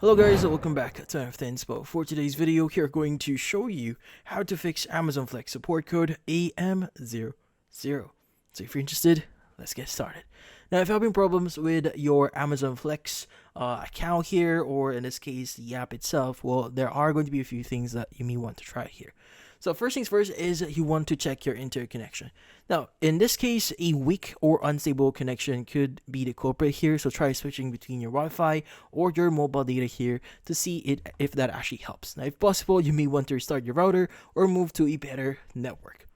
Hello guys, welcome back to AF Inspo. For today's video, we are going to show you how to fix Amazon Flex support code AM-00. So if you're interested, let's get started. Now, if you're having problems with your Amazon Flex account here, or in this case, the app itself, well, there are going to be a few things that you may want to try here. So first things first is you want to check your internet connection. Now, in this case, a weak or unstable connection could be the culprit here. So try switching between your Wi-Fi or your mobile data here to see if that actually helps. Now, if possible, you may want to restart your router or move to a better network.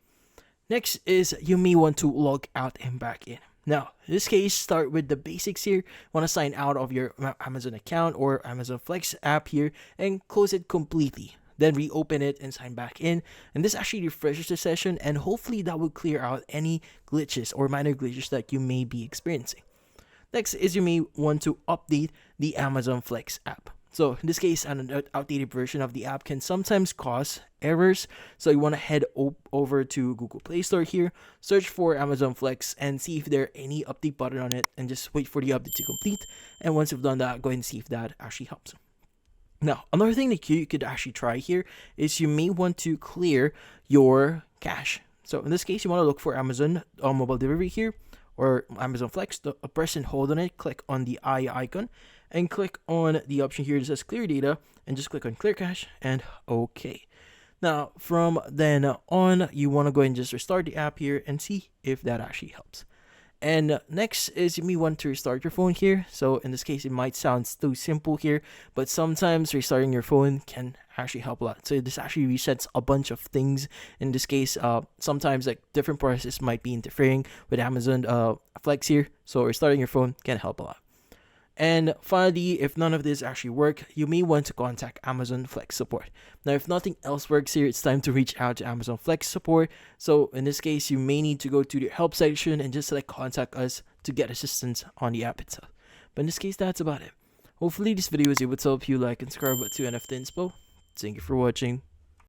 Next is you may want to log out and back in. Now, in this case, start with the basics here. Want to sign out of your Amazon account or Amazon Flex app here and close it completely. Then reopen it and sign back in, and this actually refreshes the session, and hopefully that will clear out any glitches or minor glitches that you may be experiencing. Next is you may want to update the Amazon Flex app. So in this case, an outdated version of the app can sometimes cause errors. So you want to head over to Google Play Store here, search for Amazon Flex and see if there are any update button on it, and just wait for the update to complete. And once you've done that, go ahead and see if that actually helps. Now, another thing that you could actually try here is you may want to clear your cache. So in this case, you want to look for Amazon mobile delivery here or Amazon Flex. Press and hold on it, click on the eye icon, and click on the option here that says clear data, and just click on clear cache and OK. Now, from then on, you want to go ahead and just restart the app here and see if that actually helps. And next is you may want to restart your phone here. So in this case, it might sound too simple here, but sometimes restarting your phone can actually help a lot. So this actually resets a bunch of things. In this case, sometimes like different processes might be interfering with Amazon Flex here. So restarting your phone can help a lot. And finally, if none of this actually work, you may want to contact Amazon Flex support. Now, if nothing else works here, it's time to reach out to Amazon Flex support. So in this case, you may need to go to the help section and just select contact us to get assistance on the app itself. But in this case, that's about it. Hopefully this video was able to help you. Like and subscribe to AF Inspo. Thank you for watching.